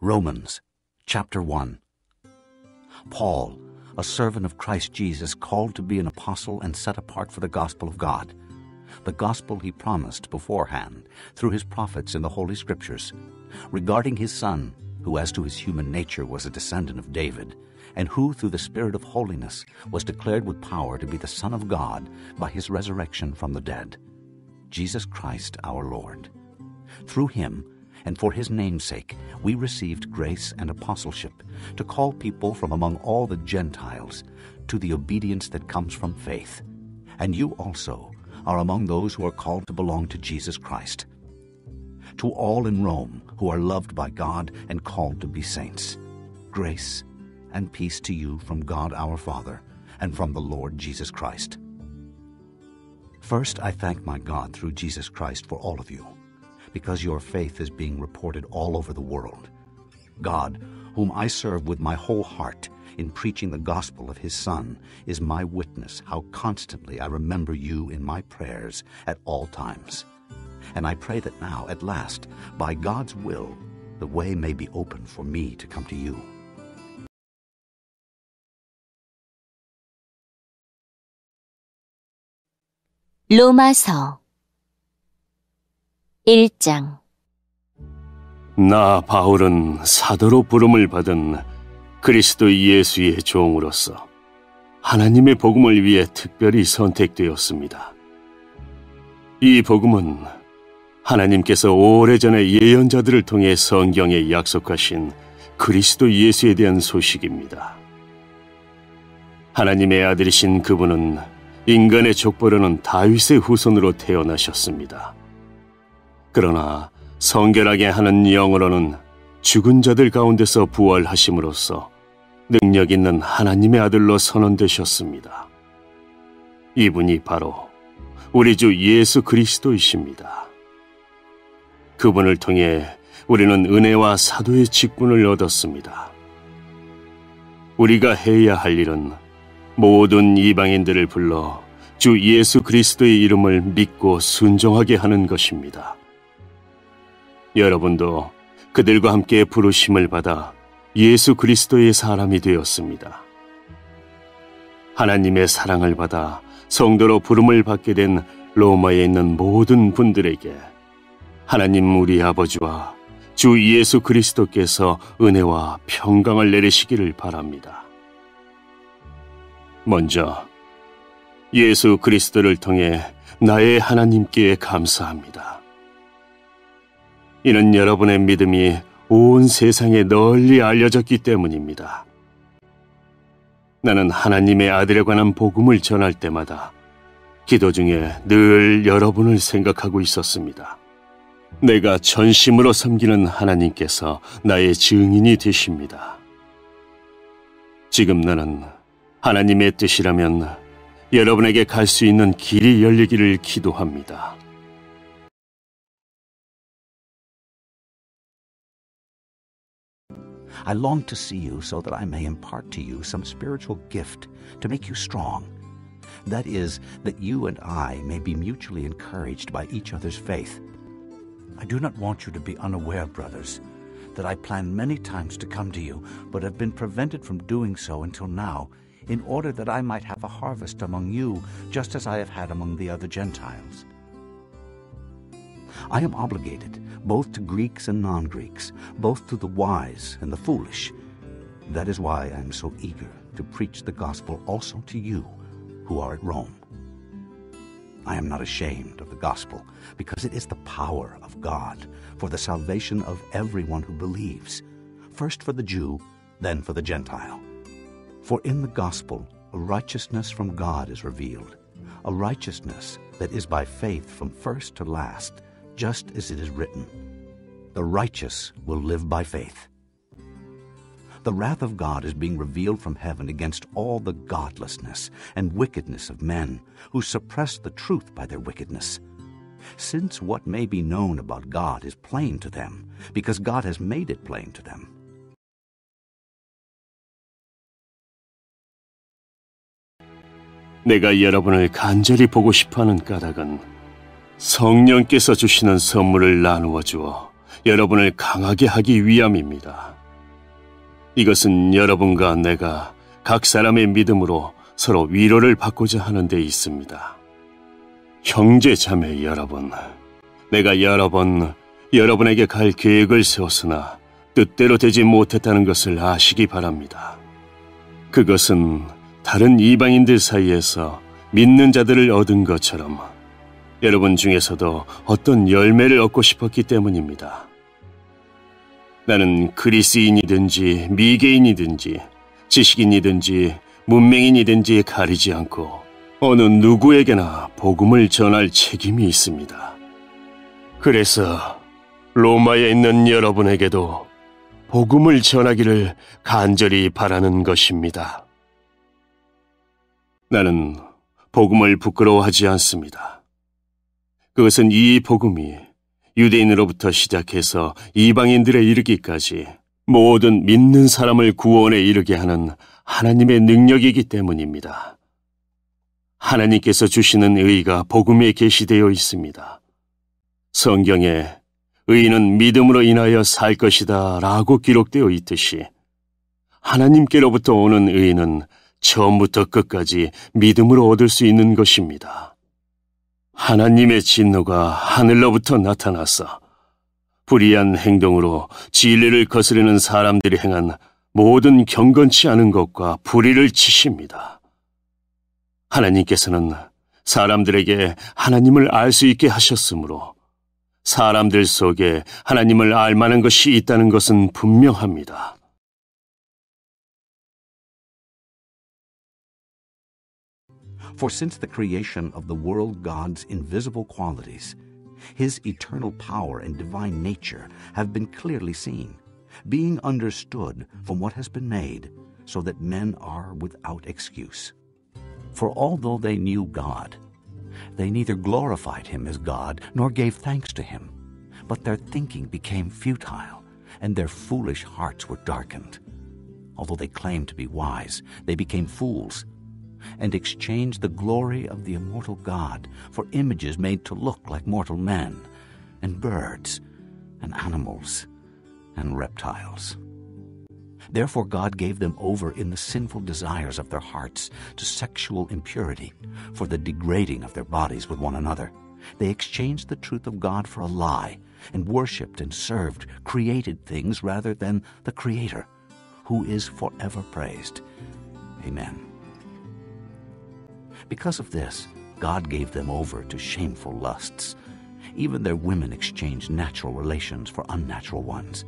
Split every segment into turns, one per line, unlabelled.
Romans chapter 1. Paul, a servant of Christ Jesus, called to be an apostle and set apart for the gospel of God, the gospel he promised beforehand through his prophets in the Holy Scriptures, regarding his Son, who as to his human nature was a descendant of David, and who through the Spirit of holiness was declared with power to be the Son of God by his resurrection from the dead, Jesus Christ our Lord. Through him, and for his name's sake, we received grace and apostleship to call people from among all the Gentiles to the obedience that comes from faith. And you also are among those who are called to belong to Jesus Christ. To all in Rome who are loved by God and called to be saints, grace and peace to you from God our Father and from the Lord Jesus Christ. First, I thank my God through Jesus Christ for all of you, because your faith is being reported all over the world. God, whom I serve with my whole heart in preaching the gospel of his Son, is my witness how constantly I remember you in my prayers at all times. And I pray that now, at last, by God's will, the way may be open for me to come to you.
로마서 1장.
나 바울은 사도로 부름을 받은 그리스도 예수의 종으로서 하나님의 복음을 위해 특별히 선택되었습니다. 이 복음은 하나님께서 오래전에 예언자들을 통해 성경에 약속하신 그리스도 예수에 대한 소식입니다. 하나님의 아들이신 그분은 인간의 족보로는 다윗의 후손으로 태어나셨습니다. 그러나 성결하게 하는 영으로는 죽은 자들 가운데서 부활하심으로써 능력 있는 하나님의 아들로 선언되셨습니다. 이분이 바로 우리 주 예수 그리스도이십니다. 그분을 통해 우리는 은혜와 사도의 직분을 얻었습니다. 우리가 해야 할 일은 모든 이방인들을 불러 주 예수 그리스도의 이름을 믿고 순종하게 하는 것입니다. 여러분도 그들과 함께 부르심을 받아 예수 그리스도의 사람이 되었습니다. 하나님의 사랑을 받아 성도로 부름을 받게 된 로마에 있는 모든 분들에게 하나님 우리 아버지와 주 예수 그리스도께서 은혜와 평강을 내리시기를 바랍니다. 먼저 예수 그리스도를 통해 나의 하나님께 감사합니다. 이는 여러분의 믿음이 온 세상에 널리 알려졌기 때문입니다. 나는 하나님의 아들에 관한 복음을 전할 때마다 기도 중에 늘 여러분을 생각하고 있었습니다. 내가 전심으로 섬기는 하나님께서 나의 증인이 되십니다. 지금 나는 하나님의 뜻이라면 여러분에게 갈 수 있는 길이 열리기를 기도합니다.
I long to see you so that I may impart to you some spiritual gift to make you strong. That is, that you and I may be mutually encouraged by each other's faith. I do not want you to be unaware, brothers, that I planned many times to come to you, but have been prevented from doing so until now, in order that I might have a harvest among you, just as I have had among the other Gentiles. I am obligated both to Greeks and non-Greeks, both to the wise and the foolish. That is why I am so eager to preach the gospel also to you who are at Rome. I am not ashamed of the gospel, because it is the power of God for the salvation of everyone who believes, first for the Jew, then for the Gentile. For in the gospel a righteousness from God is revealed, a righteousness that is by faith from first to last, just as it is written, "The righteous will live by faith." The wrath of God is being revealed from heaven against all the godlessness and wickedness of men who suppress the truth by their wickedness. Since what may be known about God is plain to them, because God has made it plain to them.
내가 여러분을 간절히 보고 싶어하는 까닭은 성령께서 주시는 선물을 나누어 주어 여러분을 강하게 하기 위함입니다. 이것은 여러분과 내가 각 사람의 믿음으로 서로 위로를 받고자 하는 데 있습니다. 형제 자매 여러분, 내가 여러 번 여러분에게 갈 계획을 세웠으나 뜻대로 되지 못했다는 것을 아시기 바랍니다. 그것은 다른 이방인들 사이에서 믿는 자들을 얻은 것처럼 여러분 중에서도 어떤 열매를 얻고 싶었기 때문입니다. 나는 그리스인이든지 미개인이든지 지식인이든지 문맹인이든지 가리지 않고 어느 누구에게나 복음을 전할 책임이 있습니다. 그래서 로마에 있는 여러분에게도 복음을 전하기를 간절히 바라는 것입니다. 나는 복음을 부끄러워하지 않습니다. 그것은 이 복음이 유대인으로부터 시작해서 이방인들에 이르기까지 모든 믿는 사람을 구원에 이르게 하는 하나님의 능력이기 때문입니다. 하나님께서 주시는 의가 복음에 계시되어 있습니다. 성경에 의인은 믿음으로 인하여 살 것이다 라고 기록되어 있듯이 하나님께로부터 오는 의는 처음부터 끝까지 믿음으로 얻을 수 있는 것입니다. 하나님의 진노가 하늘로부터 나타나서 불의한 행동으로 진리를 거스르는 사람들이 행한 모든 경건치 않은 것과 불의를 치십니다. 하나님께서는 사람들에게 하나님을 알 수 있게 하셨으므로 사람들 속에 하나님을 알 만한 것이 있다는 것은 분명합니다.
For since the creation of the world, God's invisible qualities, His eternal power and divine nature have been clearly seen, being understood from what has been made, so that men are without excuse. For although they knew God, they neither glorified Him as God nor gave thanks to Him, but their thinking became futile, and their foolish hearts were darkened. Although they claimed to be wise, they became fools, and exchanged the glory of the immortal God for images made to look like mortal men, and birds, and animals, and reptiles. Therefore God gave them over in the sinful desires of their hearts to sexual impurity, for the degrading of their bodies with one another. They exchanged the truth of God for a lie, and worshipped and served created things rather than the Creator, who is forever praised. Amen. Because of this, God gave them over to shameful lusts. Even their women exchanged natural relations for unnatural ones.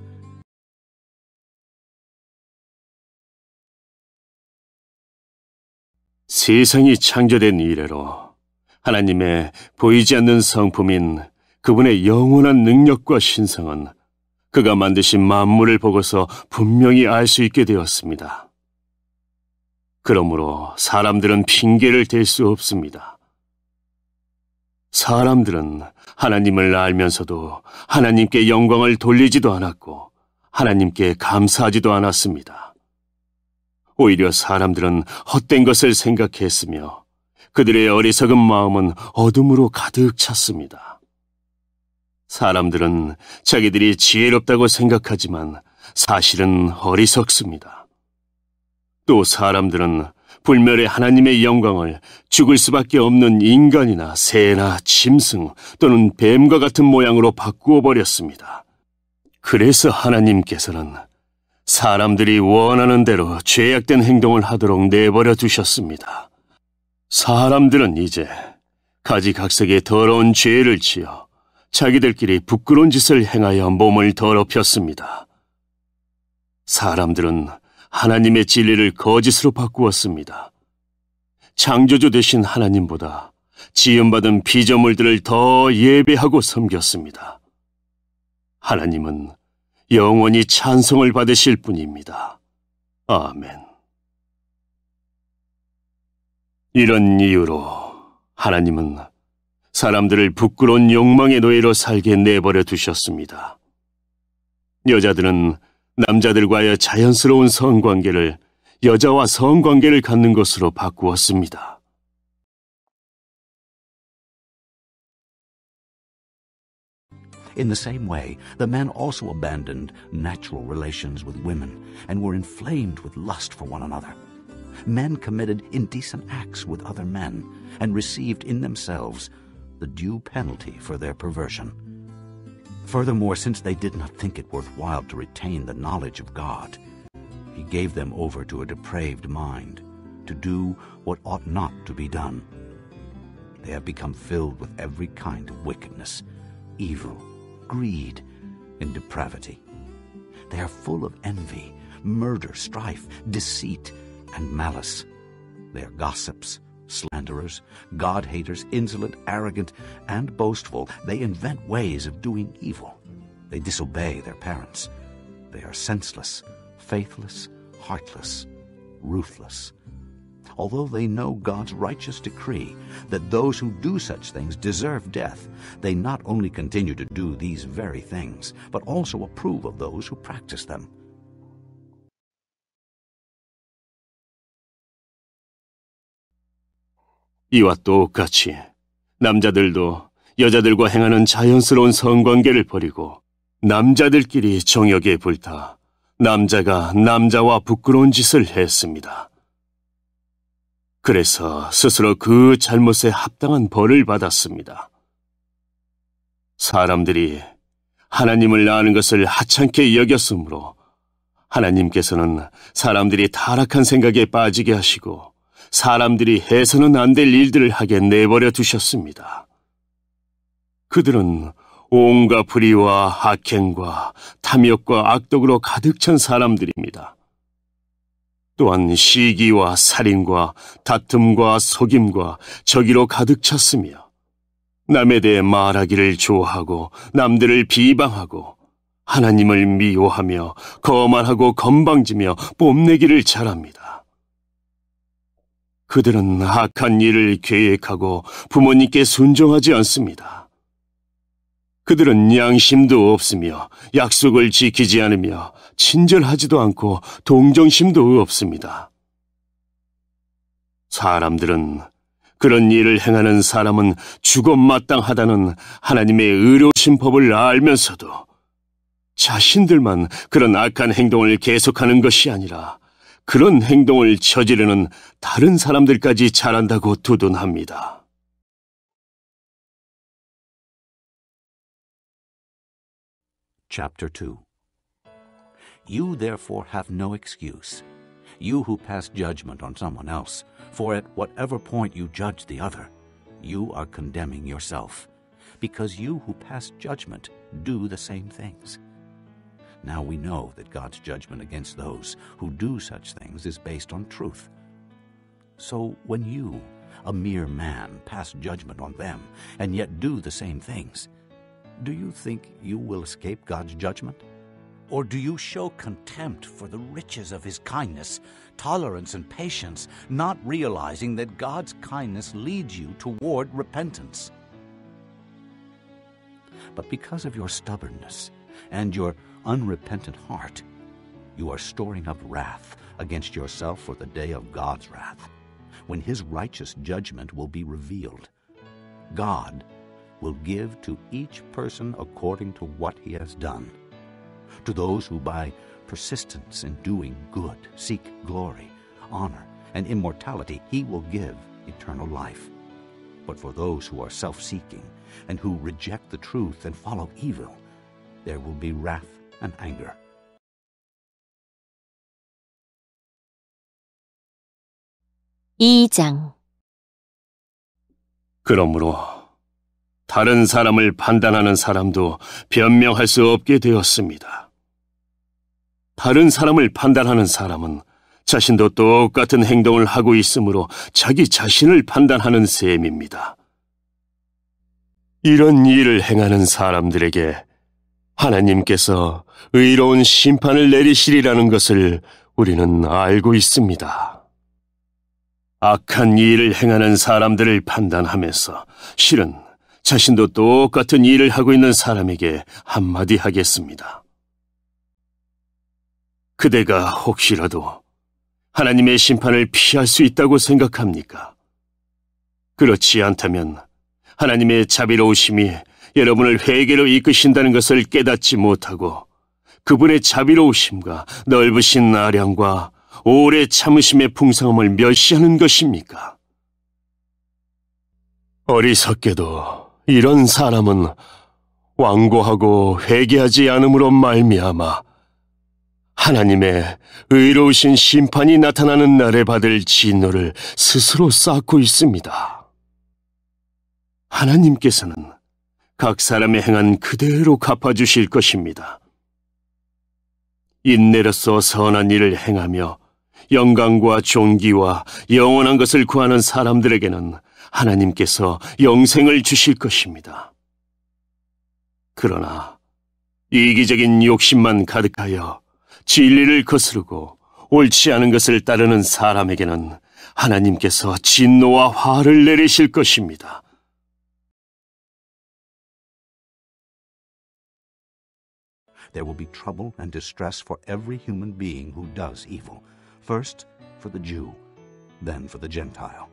세상이 창조된 이래로 하나님의 보이지 않는 성품인 그분의 영원한 능력과 신성은 그가 만드신 만물을 보고서 분명히 알 수 있게 되었습니다. 그러므로 사람들은 핑계를 댈 수 없습니다. 사람들은 하나님을 알면서도 하나님께 영광을 돌리지도 않았고 하나님께 감사하지도 않았습니다. 오히려 사람들은 헛된 것을 생각했으며 그들의 어리석은 마음은 어둠으로 가득 찼습니다. 사람들은 자기들이 지혜롭다고 생각하지만 사실은 어리석습니다. 또 사람들은 불멸의 하나님의 영광을 죽을 수밖에 없는 인간이나 새나 짐승 또는 뱀과 같은 모양으로 바꾸어 버렸습니다. 그래서 하나님께서는 사람들이 원하는 대로 죄악된 행동을 하도록 내버려 두셨습니다. 사람들은 이제 가지각색의 더러운 죄를 지어 자기들끼리 부끄러운 짓을 행하여 몸을 더럽혔습니다. 사람들은 하나님의 진리를 거짓으로 바꾸었습니다. 창조주 되신 하나님보다 지음받은 피조물들을 더 예배하고 섬겼습니다. 하나님은 영원히 찬송을 받으실 분입니다. 아멘. 이런 이유로 하나님은 사람들을 부끄러운 욕망의 노예로 살게 내버려 두셨습니다. 여자들은 남자들과의 자연스러운 성관계를 여자와 성관계를 갖는 것으로 바꾸었습니다.
In the same way, the men also abandoned natural relations with women and were inflamed with lust for one another. Men committed indecent acts with other men and received in themselves the due penalty for their perversion. Furthermore, since they did not think it worthwhile to retain the knowledge of God, he gave them over to a depraved mind, to do what ought not to be done. They have become filled with every kind of wickedness, evil, greed, and depravity. They are full of envy, murder, strife, deceit, and malice. They are gossips, slanderers, God-haters, insolent, arrogant, and boastful. They invent ways of doing evil. They disobey their parents. They are senseless, faithless, heartless, ruthless. Although they know God's righteous decree that those who do such things deserve death, they not only continue to do these very things, but also approve of those who practice them.
이와 똑같이 남자들도 여자들과 행하는 자연스러운 성관계를 버리고 남자들끼리 정욕에 불타 남자가 남자와 부끄러운 짓을 했습니다. 그래서 스스로 그 잘못에 합당한 벌을 받았습니다. 사람들이 하나님을 아는 것을 하찮게 여겼으므로 하나님께서는 사람들이 타락한 생각에 빠지게 하시고 사람들이 해서는 안 될 일들을 하게 내버려 두셨습니다. 그들은 온갖 불의와 악행과 탐욕과 악독으로 가득 찬 사람들입니다. 또한 시기와 살인과 다툼과 속임과 저기로 가득 찼으며 남에 대해 말하기를 좋아하고 남들을 비방하고 하나님을 미워하며 거만하고 건방지며 뽐내기를 잘합니다. 그들은 악한 일을 계획하고 부모님께 순종하지 않습니다. 그들은 양심도 없으며 약속을 지키지 않으며 친절하지도 않고 동정심도 없습니다. 사람들은 그런 일을 행하는 사람은 죽어 마땅하다는 하나님의 의로우신 법을 알면서도 자신들만 그런 악한 행동을 계속하는 것이 아니라 그런 행동을 저지르는 다른 사람들까지 잘한다고 두둔합니다.
Chapter 2. You therefore have no excuse, you who pass judgment on someone else, for at whatever point you judge the other, you are condemning yourself, because you who pass judgment do the same things. Now we know that God's judgment against those who do such things is based on truth. So when you, a mere man, pass judgment on them, and yet do the same things, do you think you will escape God's judgment? Or do you show contempt for the riches of His kindness, tolerance, and patience, not realizing that God's kindness leads you toward repentance? But because of your stubbornness and your unrepentant heart, you are storing up wrath against yourself for the day of God's wrath, when His righteous judgment will be revealed. God will give to each person according to what he has done. To those who by persistence in doing good seek glory, honor, and immortality, He will give eternal life. But for those who are self-seeking and who reject the truth and follow evil, there will be wrath and anger.
(2장)
그러므로 다른 사람을 판단하는 사람도 변명할 수 없게 되었습니다. 다른 사람을 판단하는 사람은 자신도 똑같은 행동을 하고 있으므로 자기 자신을 판단하는 셈입니다. 이런 일을 행하는 사람들에게 하나님께서 의로운 심판을 내리시리라는 것을 우리는 알고 있습니다. 악한 일을 행하는 사람들을 판단하면서 실은 자신도 똑같은 일을 하고 있는 사람에게 한마디 하겠습니다. 그대가 혹시라도 하나님의 심판을 피할 수 있다고 생각합니까? 그렇지 않다면 하나님의 자비로우심이 여러분을 회개로 이끄신다는 것을 깨닫지 못하고 그분의 자비로우심과 넓으신 아량과 오래 참으심의 풍성함을 멸시하는 것입니까? 어리석게도 이런 사람은 완고하고 회개하지 않음으로 말미암아 하나님의 의로우신 심판이 나타나는 날에 받을 진노를 스스로 쌓고 있습니다. 하나님께서는 각 사람의 행한 그대로 갚아주실 것입니다. 인내로써 선한 일을 행하며 영광과 존귀와 영원한 것을 구하는 사람들에게는 하나님께서 영생을 주실 것입니다. 그러나 이기적인 욕심만 가득하여 진리를 거스르고 옳지 않은 것을 따르는 사람에게는 하나님께서 진노와 화를 내리실 것입니다.
There will be trouble and distress for every human being who does evil, first for the Jew, then for the Gentile.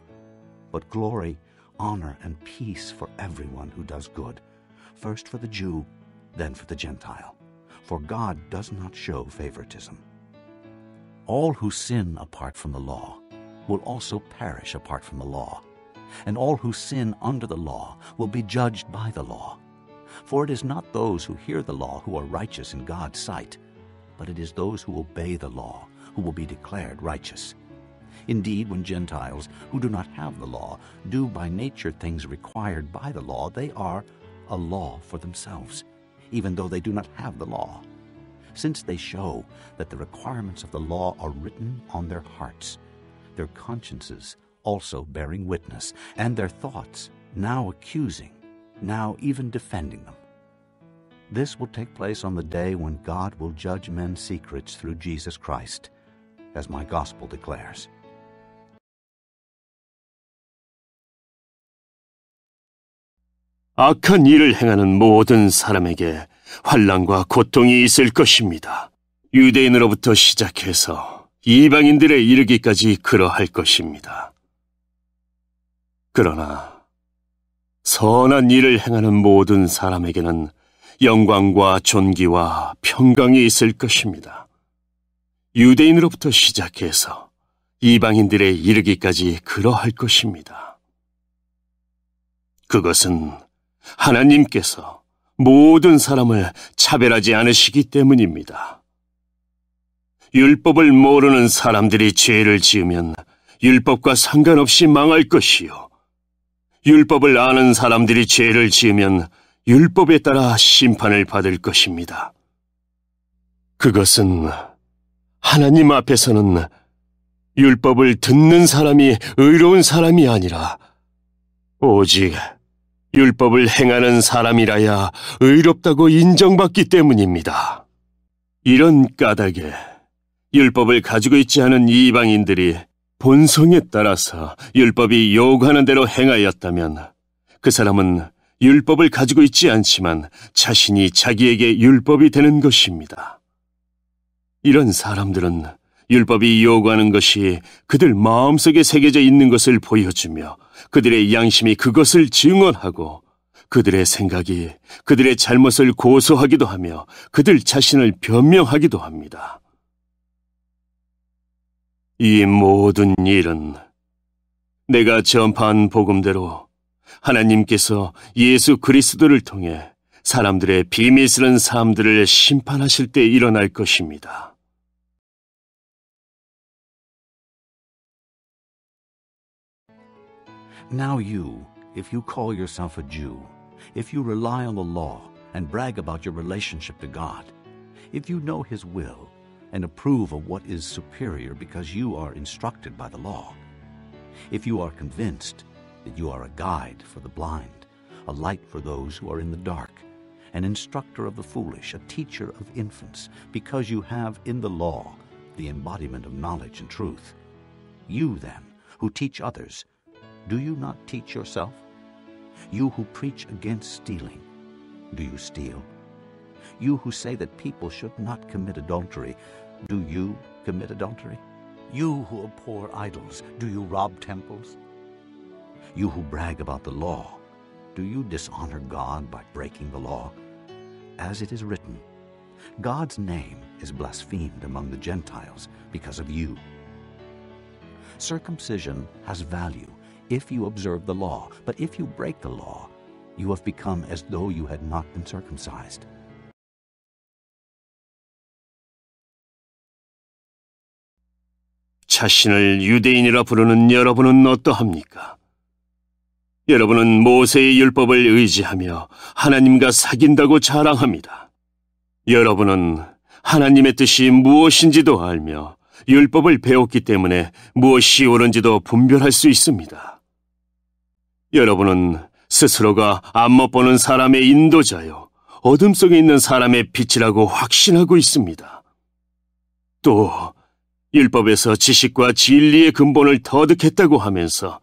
But glory, honor, and peace for everyone who does good, first for the Jew, then for the Gentile. For God does not show favoritism. All who sin apart from the law will also perish apart from the law, and all who sin under the law will be judged by the law. For it is not those who hear the law who are righteous in God's sight, but it is those who obey the law who will be declared righteous. Indeed, when Gentiles who do not have the law do by nature things required by the law, they are a law for themselves, even though they do not have the law, since they show that the requirements of the law are written on their hearts, their consciences also bearing witness, and their thoughts now accusing, now even defending them. This will take place on the day when God will judge men's secrets through Jesus Christ, as my gospel declares.
악한 일을 행하는 모든 사람에게 환난과 고통이 있을 것입니다. 유대인으로부터 시작해서 이방인들에 이르기까지 그러할 것입니다. 그러나 선한 일을 행하는 모든 사람에게는 영광과 존귀와 평강이 있을 것입니다. 유대인으로부터 시작해서 이방인들에 이르기까지 그러할 것입니다. 그것은 하나님께서 모든 사람을 차별하지 않으시기 때문입니다. 율법을 모르는 사람들이 죄를 지으면 율법과 상관없이 망할 것이요, 율법을 아는 사람들이 죄를 지으면 율법에 따라 심판을 받을 것입니다. 그것은 하나님 앞에서는 율법을 듣는 사람이 의로운 사람이 아니라 오직 율법을 행하는 사람이라야 의롭다고 인정받기 때문입니다. 이런 까닭에 율법을 가지고 있지 않은 이방인들이 본성에 따라서 율법이 요구하는 대로 행하였다면 그 사람은 율법을 가지고 있지 않지만 자신이 자기에게 율법이 되는 것입니다. 이런 사람들은 율법이 요구하는 것이 그들 마음속에 새겨져 있는 것을 보여주며 그들의 양심이 그것을 증언하고 그들의 생각이 그들의 잘못을 고소하기도 하며 그들 자신을 변명하기도 합니다. 이 모든 일은 내가 전파한 복음대로 하나님께서 예수 그리스도를 통해 사람들의 비밀스러운 삶들을 심판하실 때 일어날 것입니다.
Now you, if you call yourself a Jew, if you rely on the law and brag about your relationship to God, if you know His will and approve of what is superior because you are instructed by the law, if you are convinced that you are a guide for the blind, a light for those who are in the dark, an instructor of the foolish, a teacher of infants, because you have in the law the embodiment of knowledge and truth, you then, who teach others, do you not teach yourself? You who preach against stealing, do you steal? You who say that people should not commit adultery, do you commit adultery? You who abhor idols, do you rob temples? You who brag about the law, do you dishonor God by breaking the law? As it is written, God's name is blasphemed among the Gentiles because of you. Circumcision has value if you observe the law, but if you break the law, you have become as though you had not been circumcised.
자신을 유대인이라 부르는 여러분은 어떠합니까? 여러분은 모세의 율법을 의지하며 하나님과 사귄다고 자랑합니다. 여러분은 하나님의 뜻이 무엇인지도 알며 율법을 배웠기 때문에 무엇이 옳은지도 분별할 수 있습니다. 여러분은 스스로가 안못 보는 사람의 인도자요, 어둠 속에 있는 사람의 빛이라고 확신하고 있습니다. 또 율법에서 지식과 진리의 근본을 터득했다고 하면서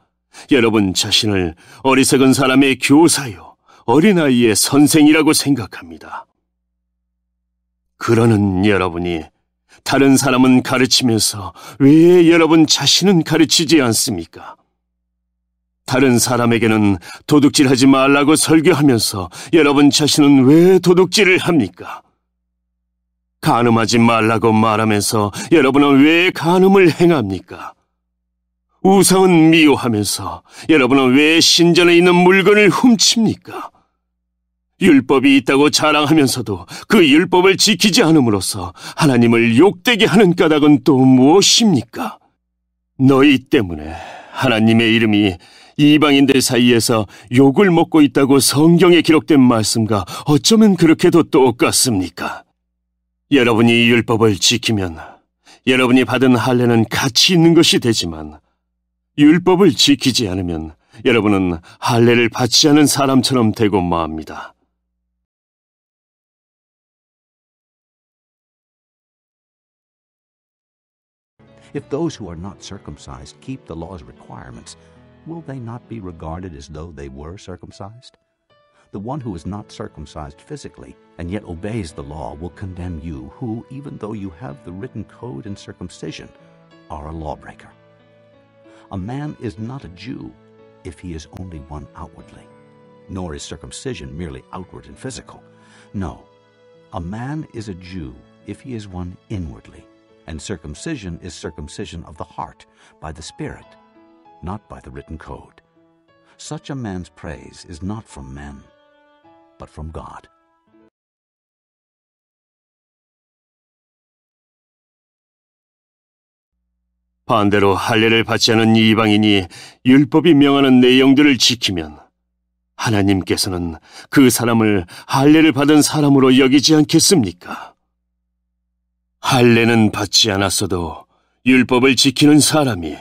여러분 자신을 어리석은 사람의 교사요, 어린아이의 선생이라고 생각합니다. 그러는 여러분이 다른 사람은 가르치면서 왜 여러분 자신은 가르치지 않습니까? 다른 사람에게는 도둑질하지 말라고 설교하면서 여러분 자신은 왜 도둑질을 합니까? 간음하지 말라고 말하면서 여러분은 왜 간음을 행합니까? 우상은 미워하면서 여러분은 왜 신전에 있는 물건을 훔칩니까? 율법이 있다고 자랑하면서도 그 율법을 지키지 않음으로써 하나님을 욕되게 하는 까닭은 또 무엇입니까? 너희 때문에 하나님의 이름이 이방인들 사이에서 욕을 먹고 있다고 성경에 기록된 말씀과 어쩌면 그렇게도 똑같습니까? 여러분이 율법을 지키면 여러분이 받은 할례는 가치 있는 것이 되지만 율법을 지키지 않으면 여러분은 할례를 받지 않은 사람처럼 되고 맙니다.
If those who are not circumcised keep the law's requirements, will they not be regarded as though they were circumcised? The one who is not circumcised physically and yet obeys the law will condemn you, who, even though you have the written code and circumcision, are a lawbreaker. A man is not a Jew if he is only one outwardly, nor is circumcision merely outward and physical. No, a man is a Jew if he is one inwardly, and circumcision is circumcision of the heart, by the Spirit, not by the written code. Such a man's praise is not from men, but from God.
반대로 할례를 받지 않은 이방인이 율법이 명하는 내용들을 지키면 하나님께서는 그 사람을 할례를 받은 사람으로 여기지 않겠습니까? 할례는 받지 않았어도 율법을 지키는 사람이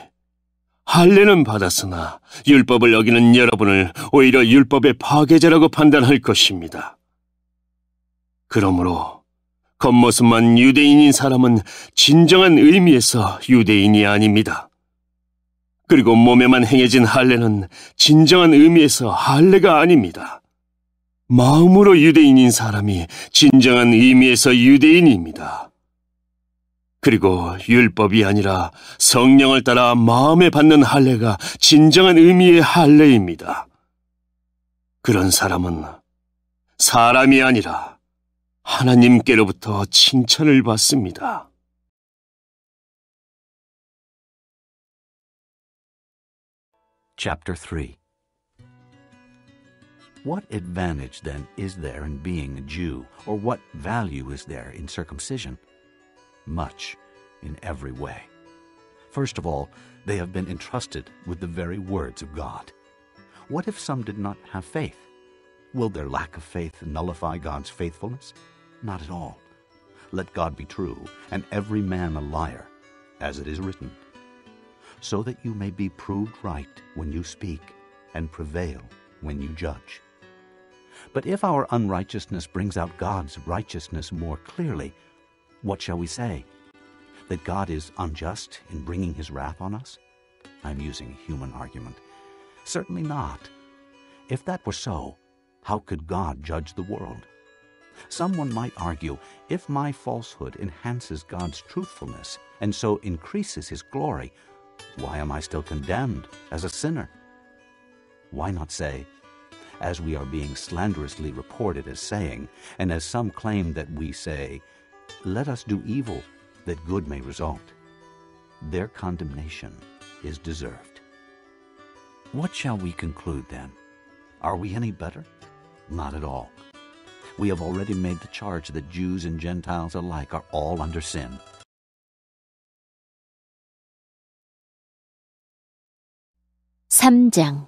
할례는 받았으나 율법을 어기는 여러분을 오히려 율법의 파괴자라고 판단할 것입니다. 그러므로 겉모습만 유대인인 사람은 진정한 의미에서 유대인이 아닙니다. 그리고 몸에만 행해진 할례는 진정한 의미에서 할례가 아닙니다. 마음으로 유대인인 사람이 진정한 의미에서 유대인입니다. 그리고 율법이 아니라 성령을 따라 마음에 받는 할례가 진정한 의미의 할례입니다. 그런 사람은 사람이 아니라 하나님께로부터 칭찬을 받습니다.
Chapter 3. What advantage then is there in being a Jew, or what value is there in circumcision? Much, in every way. First of all, they have been entrusted with the very words of God. What if some did not have faith? Will their lack of faith nullify God's faithfulness? Not at all. Let God be true, and every man a liar, as it is written, so that you may be proved right when you speak, and prevail when you judge. But if our unrighteousness brings out God's righteousness more clearly, what shall we say? That God is unjust in bringing his wrath on us? I'm using a human argument. Certainly not. If that were so, how could God judge the world? Someone might argue, if my falsehood enhances God's truthfulness and so increases his glory, why am I still condemned as a sinner? Why not say, as we are being slanderously reported as saying, and as some claim that we say, let us do evil, that good may result. Their condemnation is deserved. What shall we conclude then? Are we any better? Not at all. We have already made the charge that Jews and Gentiles alike are all under sin.
(3장)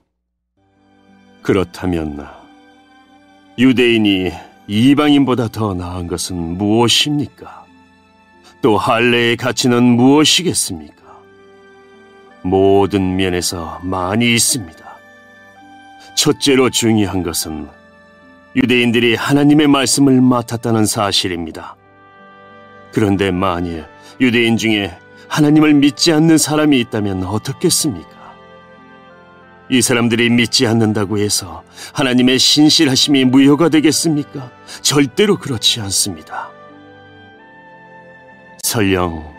그렇다면 유대인이 이방인보다 더 나은 것은 무엇입니까? 또 할례의 가치는 무엇이겠습니까? 모든 면에서 많이 있습니다. 첫째로 중요한 것은 유대인들이 하나님의 말씀을 맡았다는 사실입니다. 그런데 만일 유대인 중에 하나님을 믿지 않는 사람이 있다면 어떻겠습니까? 이 사람들이 믿지 않는다고 해서 하나님의 신실하심이 무효가 되겠습니까? 절대로 그렇지 않습니다. 설령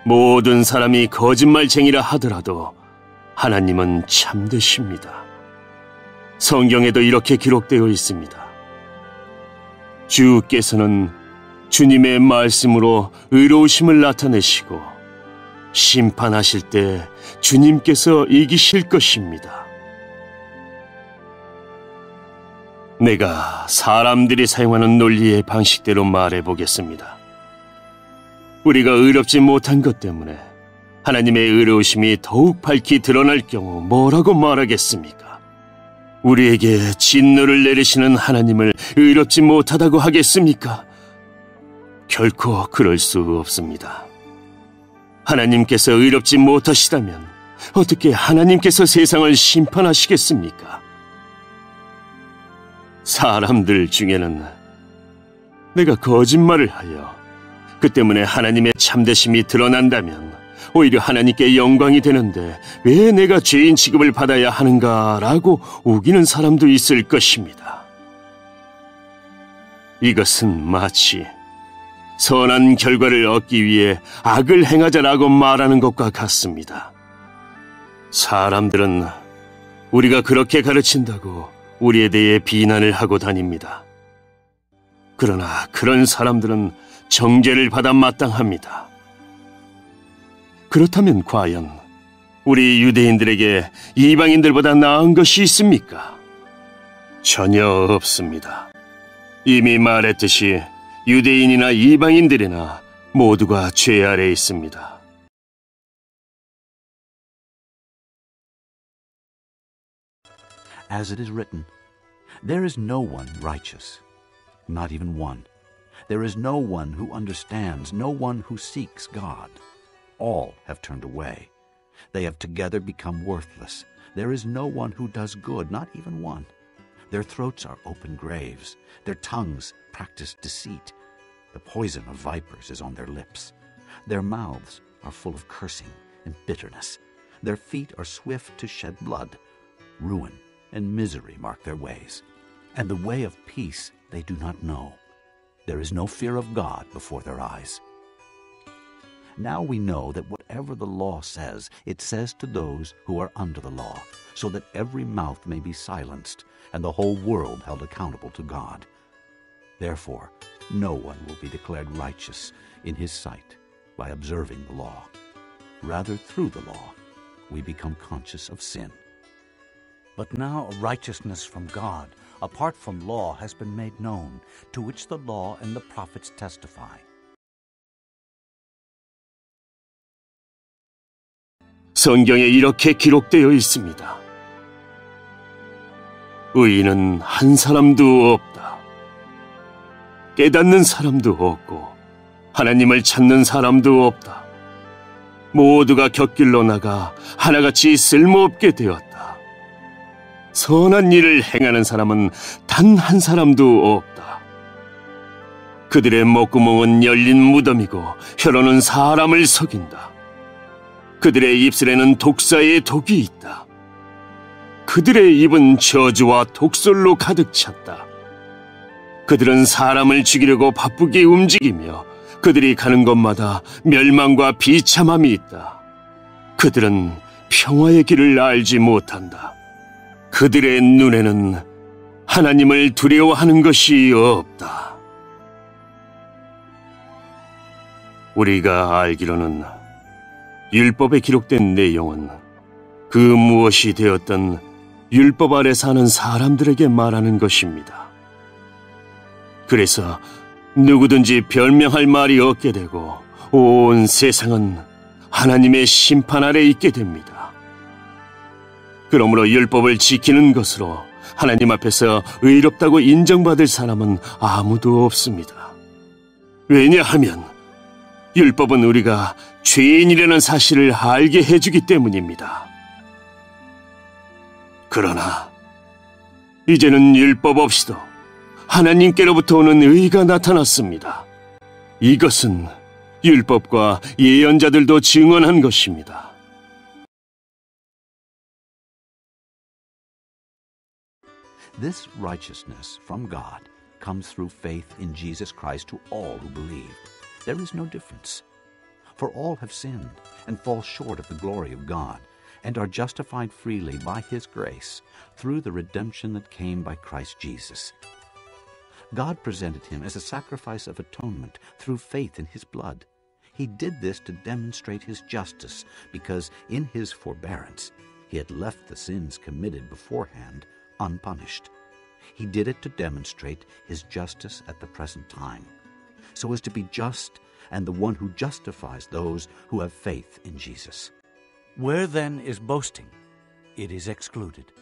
모든 사람이 거짓말쟁이라 하더라도 하나님은 참되십니다. 성경에도 이렇게 기록되어 있습니다. 주께서는 주님의 말씀으로 의로우심을 나타내시고 심판하실 때 주님께서 이기실 것입니다. 내가 사람들이 사용하는 논리의 방식대로 말해보겠습니다. 우리가 의롭지 못한 것 때문에 하나님의 의로우심이 더욱 밝히 드러날 경우 뭐라고 말하겠습니까? 우리에게 진노를 내리시는 하나님을 의롭지 못하다고 하겠습니까? 결코 그럴 수 없습니다. 하나님께서 의롭지 못하시다면 어떻게 하나님께서 세상을 심판하시겠습니까? 사람들 중에는 내가 거짓말을 하여 그 때문에 하나님의 참되심이 드러난다면 오히려 하나님께 영광이 되는데 왜 내가 죄인 취급을 받아야 하는가라고 우기는 사람도 있을 것입니다. 이것은 마치 선한 결과를 얻기 위해 악을 행하자라고 말하는 것과 같습니다. 사람들은 우리가 그렇게 가르친다고 우리에 대해 비난을 하고 다닙니다. 그러나 그런 사람들은 정죄를 받아 마땅합니다. 그렇다면 과연 우리 유대인들에게 이방인들보다 나은 것이 있습니까? 전혀 없습니다. 이미 말했듯이 유대인이나 이방인들이나 모두가 죄 아래에 있습니다.
As it is written, there is no one righteous, not even one. There is no one who understands, no one who seeks God. All have turned away. They have together become worthless. There is no one who does good, not even one. Their throats are open graves. Their tongues practice deceit. The poison of vipers is on their lips. Their mouths are full of cursing and bitterness. Their feet are swift to shed blood. Ruin and misery mark their ways, and the way of peace they do not know. There is no fear of God before their eyes. Now we know that whatever the law says, it says to those who are under the law, so that every mouth may be silenced, and the whole world held accountable to God. Therefore, no one will be declared righteous in his sight by observing the law. Rather, through the law, we become conscious of sin. But now a righteousness from God, apart from law, has been made known, to which the law and the prophets testify.
성경에 이렇게 기록되어 있습니다. 의인은 한 사람도 없다. 깨닫는 사람도 없고 하나님을 찾는 사람도 없다. 모두가 곁길로 나가 하나같이 쓸모없게 되었다. 선한 일을 행하는 사람은 단 한 사람도 없다. 그들의 목구멍은 열린 무덤이고 혀로는 사람을 속인다. 그들의 입술에는 독사의 독이 있다. 그들의 입은 저주와 독설로 가득 찼다. 그들은 사람을 죽이려고 바쁘게 움직이며 그들이 가는 곳마다 멸망과 비참함이 있다. 그들은 평화의 길을 알지 못한다. 그들의 눈에는 하나님을 두려워하는 것이 없다. 우리가 알기로는 율법에 기록된 내용은 그 무엇이 되었든 율법 아래 사는 사람들에게 말하는 것입니다. 그래서 누구든지 변명할 말이 없게 되고 온 세상은 하나님의 심판 아래 있게 됩니다. 그러므로 율법을 지키는 것으로 하나님 앞에서 의롭다고 인정받을 사람은 아무도 없습니다. 왜냐하면 율법은 우리가 죄인이라는 사실을 알게 해주기 때문입니다. 그러나 이제는 율법 없이도 하나님께로부터 오는 의가 나타났습니다. 이것은 율법과 예언자들도 증언한 것입니다.
This righteousness from God comes through faith in Jesus Christ to all who believe. There is no difference. For all have sinned and fall short of the glory of God, and are justified freely by His grace through the redemption that came by Christ Jesus. God presented Him as a sacrifice of atonement through faith in His blood. He did this to demonstrate His justice, because in His forbearance He had left the sins committed beforehand unpunished. He did it to demonstrate His justice at the present time, so as to be just and the one who justifies those who have faith in Jesus.
Where then is boasting? It is excluded.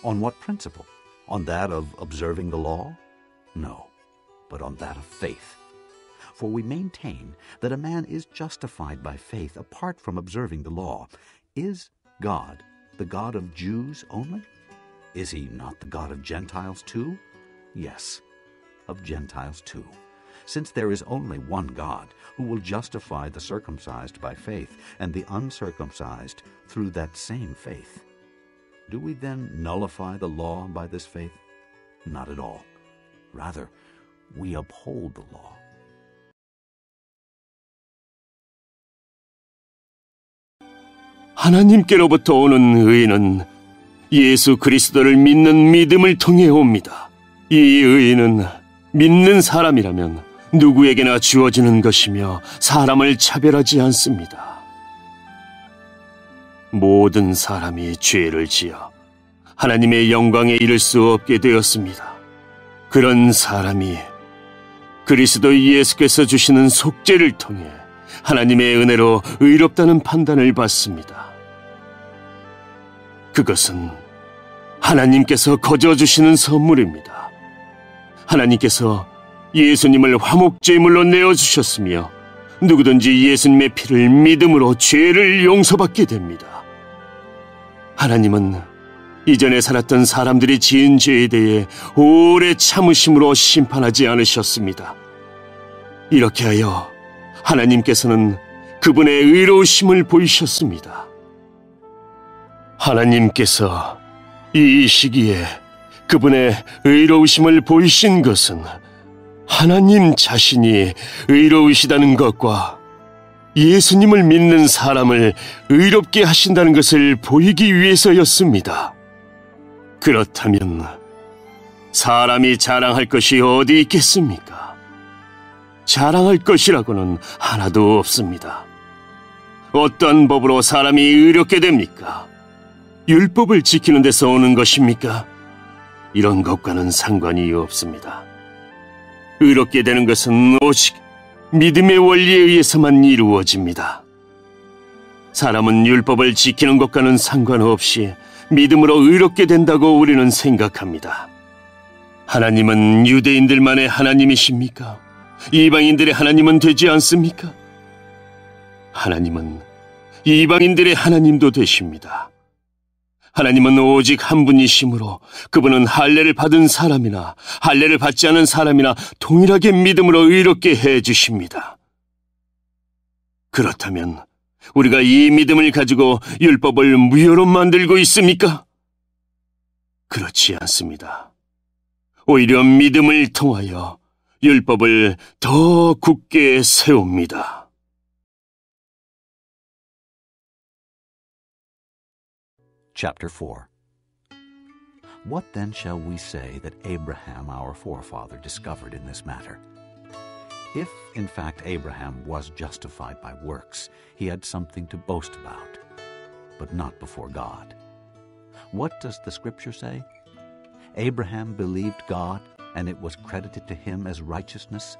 On what principle? On that of observing the law? No, but on that of faith. For we maintain that a man is justified by faith apart from observing the law. Is God the God of Jews only? Is He not the God of Gentiles too? Yes, of Gentiles too. Since there is only one God, who will justify the circumcised by faith and the uncircumcised through that same faith. Do we then nullify the law by this faith? Not at all. Rather, we uphold the law.
하나님께로부터 오는 의는 예수 그리스도를 믿는 믿음을 통해 옵니다. 이 의는 믿는 사람이라면 누구에게나 주어지는 것이며 사람을 차별하지 않습니다. 모든 사람이 죄를 지어 하나님의 영광에 이를 수 없게 되었습니다. 그런 사람이 그리스도 예수께서 주시는 속죄를 통해 하나님의 은혜로 의롭다는 판단을 받습니다. 그것은 하나님께서 거저 주시는 선물입니다. 하나님께서 예수님을 화목제물로 내어주셨으며 누구든지 예수님의 피를 믿음으로 죄를 용서받게 됩니다. 하나님은 이전에 살았던 사람들이 지은 죄에 대해 오래 참으심으로 심판하지 않으셨습니다. 이렇게 하여 하나님께서는 그분의 의로우심을 보이셨습니다. 하나님께서 이 시기에 그분의 의로우심을 보이신 것은 하나님 자신이 의로우시다는 것과 예수님을 믿는 사람을 의롭게 하신다는 것을 보이기 위해서였습니다. 그렇다면 사람이 자랑할 것이 어디 있겠습니까? 자랑할 것이라고는 하나도 없습니다. 어떤 법으로 사람이 의롭게 됩니까? 율법을 지키는 데서 오는 것입니까? 이런 것과는 상관이 없습니다. 의롭게 되는 것은 오직 믿음의 원리에 의해서만 이루어집니다. 사람은 율법을 지키는 것과는 상관없이 믿음으로 의롭게 된다고 우리는 생각합니다. 하나님은 유대인들만의 하나님이십니까? 이방인들의 하나님은 되지 않습니까? 하나님은 이방인들의 하나님도 되십니다. 하나님은 오직 한 분이시므로 그분은 할례를 받은 사람이나 할례를 받지 않은 사람이나 동일하게 믿음으로 의롭게 해주십니다. 그렇다면 우리가 이 믿음을 가지고 율법을 무효로 만들고 있습니까? 그렇지 않습니다. 오히려 믿음을 통하여 율법을 더 굳게 세웁니다.
Chapter 4. What then shall we say that Abraham our forefather discovered in this matter? If, in fact, Abraham was justified by works, he had something to boast about, but not before God. What does the Scripture say? Abraham believed God, and it was credited to him as righteousness.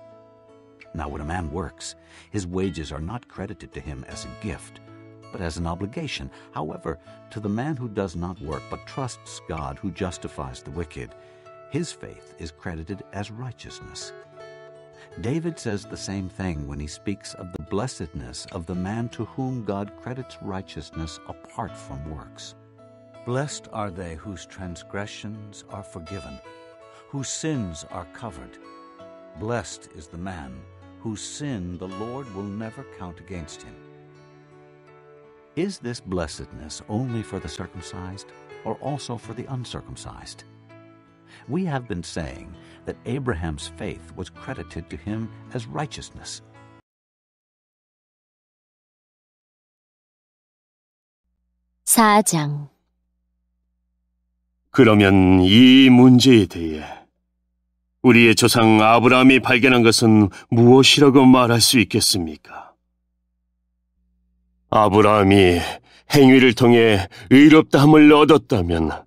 Now, when a man works, his wages are not credited to him as a gift, but as an obligation. However, to the man who does not work, but trusts God who justifies the wicked, his faith is credited as righteousness. David says the same thing when he speaks of the blessedness of the man to whom God credits righteousness apart from works.
Blessed are they whose transgressions are forgiven, whose sins are covered. Blessed is the man whose sin the Lord will never count against him.
Is this blessedness only for the circumcised, or also for the uncircumcised? We have been saying that Abraham's faith was credited to him as righteousness.
사장
그러면 이 문제에 대해 우리의 조상 아브라함이 발견한 것은 무엇이라고 말할 수 있겠습니까? 아브라함이 행위를 통해 의롭다함을 얻었다면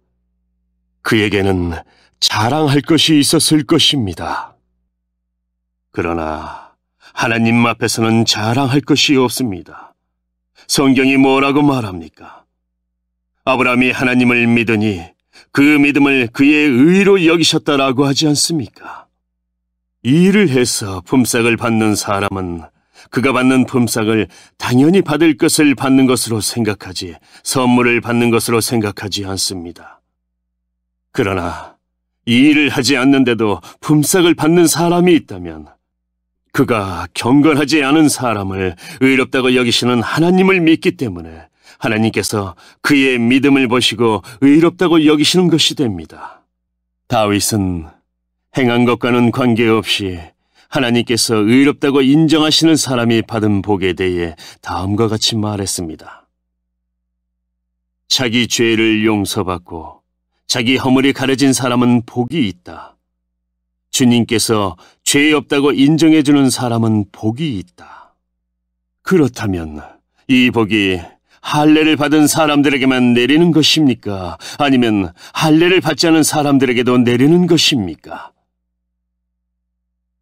그에게는 자랑할 것이 있었을 것입니다. 그러나 하나님 앞에서는 자랑할 것이 없습니다. 성경이 뭐라고 말합니까? 아브라함이 하나님을 믿으니 그 믿음을 그의 의로 여기셨다라고 하지 않습니까? 일을 해서 품삯을 받는 사람은 그가 받는 품삯을 당연히 받을 것을 받는 것으로 생각하지 선물을 받는 것으로 생각하지 않습니다. 그러나 이 일을 하지 않는데도 품삯을 받는 사람이 있다면 그가 경건하지 않은 사람을 의롭다고 여기시는 하나님을 믿기 때문에 하나님께서 그의 믿음을 보시고 의롭다고 여기시는 것이 됩니다. 다윗은 행한 것과는 관계없이 하나님께서 의롭다고 인정하시는 사람이 받은 복에 대해 다음과 같이 말했습니다. 자기 죄를 용서받고 자기 허물이 가려진 사람은 복이 있다. 주님께서 죄 없다고 인정해주는 사람은 복이 있다. 그렇다면 이 복이 할례를 받은 사람들에게만 내리는 것입니까? 아니면 할례를 받지 않은 사람들에게도 내리는 것입니까?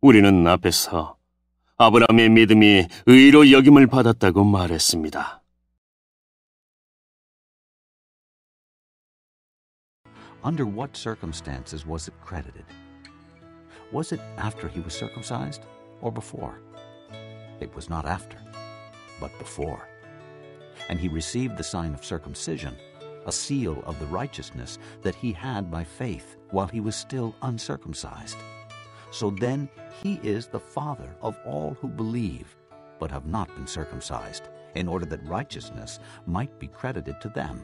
우리는 앞에서 아브라함의 믿음이 의로 여김을 받았다고 말했습니다.
Under what circumstances was it credited? Was it after he was circumcised or before? It was not after, but before. And he received the sign of circumcision, a seal of the righteousness that he had by faith while he was still uncircumcised. So then he is the father of all who believe, but have not been circumcised, in order that righteousness might be credited to them.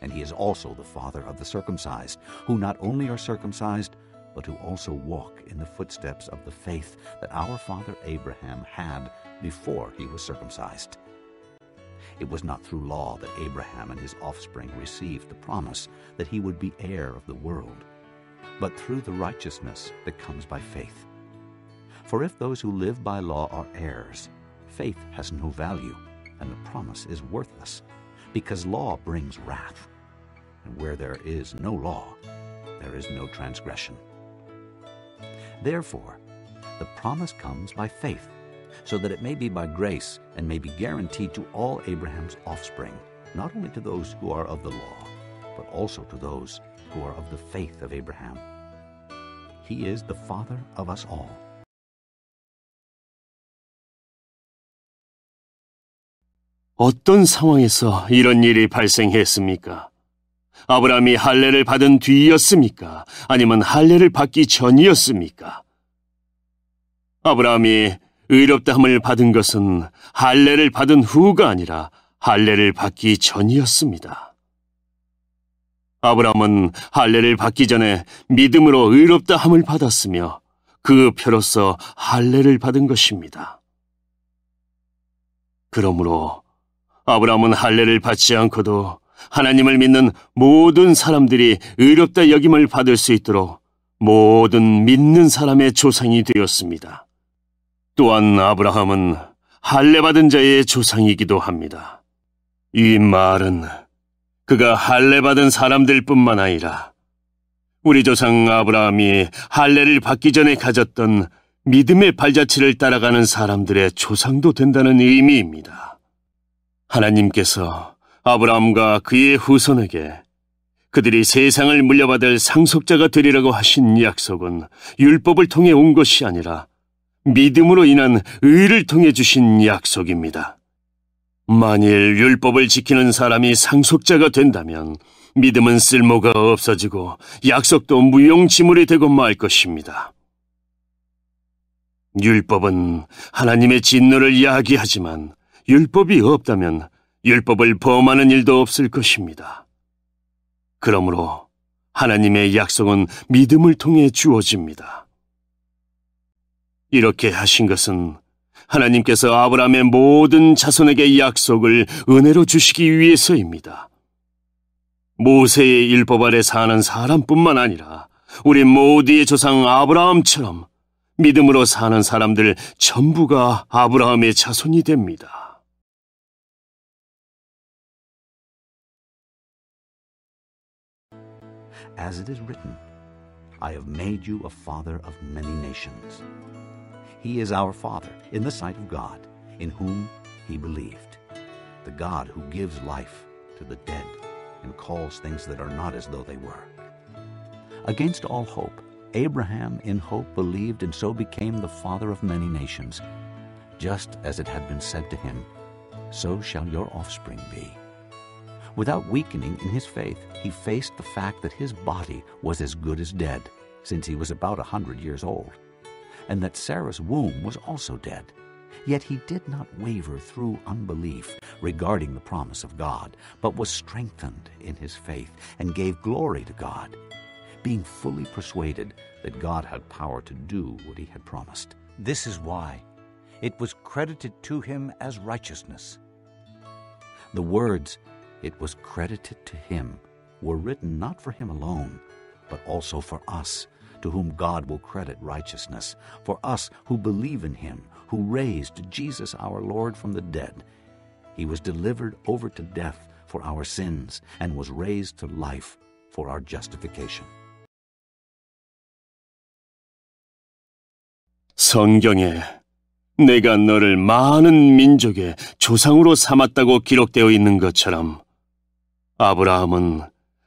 And he is also the father of the circumcised, who not only are circumcised, but who also walk in the footsteps of the faith that our father Abraham had before he was circumcised. It was not through law that Abraham and his offspring received the promise that he would be heir of the world, but through the righteousness that comes by faith. For if those who live by law are heirs, faith has no value, and the promise is worthless, because law brings wrath. And where there is no law, there is no transgression. Therefore, the promise comes by faith, so that it may be by grace and may be guaranteed to all Abraham's offspring, not only to those who are of the law, but also to those who are of the faith of Abraham. He is the father of us all.
어떤 상황에서 이런 일이 발생했습니까? 아브라함이 할례를 받은 뒤였습니까? 아니면 할례를 받기 전이었습니까? 아브라함이 의롭다함을 받은 것은 할례를 받은 후가 아니라 할례를 받기 전이었습니다. 아브라함은 할례를 받기 전에 믿음으로 의롭다함을 받았으며 그 표로서 할례를 받은 것입니다. 그러므로 아브라함은 할례를 받지 않고도 하나님을 믿는 모든 사람들이 의롭다 여김을 받을 수 있도록 모든 믿는 사람의 조상이 되었습니다. 또한 아브라함은 할례받은 자의 조상이기도 합니다. 이 말은 그가 할례받은 사람들뿐만 아니라 우리 조상 아브라함이 할례를 받기 전에 가졌던 믿음의 발자취를 따라가는 사람들의 조상도 된다는 의미입니다. 하나님께서 아브라함과 그의 후손에게 그들이 세상을 물려받을 상속자가 되리라고 하신 약속은 율법을 통해 온 것이 아니라 믿음으로 인한 의를 통해 주신 약속입니다. 만일 율법을 지키는 사람이 상속자가 된다면 믿음은 쓸모가 없어지고 약속도 무용지물이 되고 말 것입니다. 율법은 하나님의 진노를 이야기하지만 율법이 없다면 율법을 범하는 일도 없을 것입니다. 그러므로 하나님의 약속은 믿음을 통해 주어집니다. 이렇게 하신 것은 하나님께서 아브라함의 모든 자손에게 약속을 은혜로 주시기 위해서입니다. 모세의 율법 아래 사는 사람뿐만 아니라 우리 모두의 조상 아브라함처럼 믿음으로 사는 사람들 전부가 아브라함의 자손이 됩니다.
As it is written, I have made you a father of many nations. He is our Father in the sight of God, in whom he believed, the God who gives life to the dead and calls things that are not as though they were. Against all hope, Abraham in hope believed and so became the father of many nations. Just as it had been said to him, so shall your offspring be. Without weakening in his faith, he faced the fact that his body was as good as dead, since he was about 100 years old, and that Sarah's womb was also dead. Yet he did not waver through unbelief regarding the promise of God, but was strengthened in his faith and gave glory to God, being fully persuaded that God had power to do what he had promised.
This is why it was credited to him as righteousness.
The words, "It was credited to him," were written not for him alone, but also for us, to whom God will credit righteousness, for us who believe in him, who raised Jesus our Lord from the dead. He was delivered over to death for our sins and was raised to life for our justification.
성경에 내가 너를 많은 민족의 조상으로 삼았다고 기록되어 있는 것처럼 아브라함은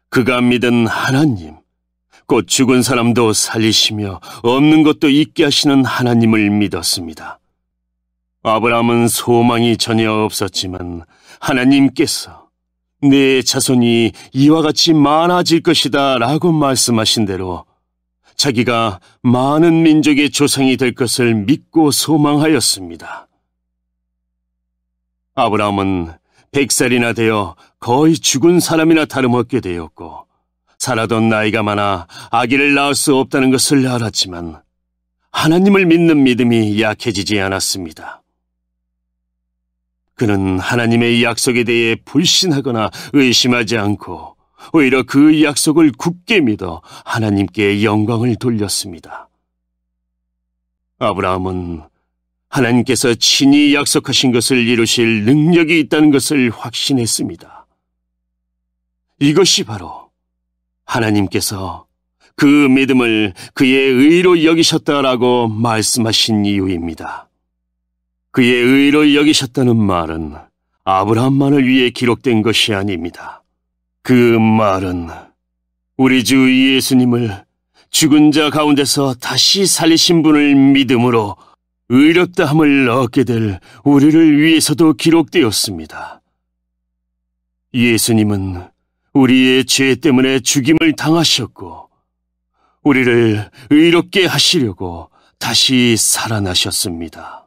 그가 믿은 하나님, 곧 죽은 사람도 살리시며 없는 것도 있게 하시는 하나님을 믿었습니다. 아브라함은 소망이 전혀 없었지만 하나님께서 내 자손이 이와 같이 많아질 것이다 라고 말씀하신 대로 자기가 많은 민족의 조상이 될 것을 믿고 소망하였습니다. 아브라함은 100살이나 되어 거의 죽은 사람이나 다름없게 되었고 살아도 나이가 많아 아기를 낳을 수 없다는 것을 알았지만 하나님을 믿는 믿음이 약해지지 않았습니다. 그는 하나님의 약속에 대해 불신하거나 의심하지 않고 오히려 그 약속을 굳게 믿어 하나님께 영광을 돌렸습니다. 아브라함은 하나님께서 친히 약속하신 것을 이루실 능력이 있다는 것을 확신했습니다. 이것이 바로 하나님께서 그 믿음을 그의 의로 여기셨다라고 말씀하신 이유입니다. 그의 의로 여기셨다는 말은 아브라함만을 위해 기록된 것이 아닙니다. 그 말은 우리 주 예수님을 죽은 자 가운데서 다시 살리신 분을 믿음으로 의롭다함을 얻게 될 우리를 위해서도 기록되었습니다. 예수님은 우리의 죄 때문에 죽임을 당하셨고 우리를 의롭게 하시려고 다시 살아나셨습니다.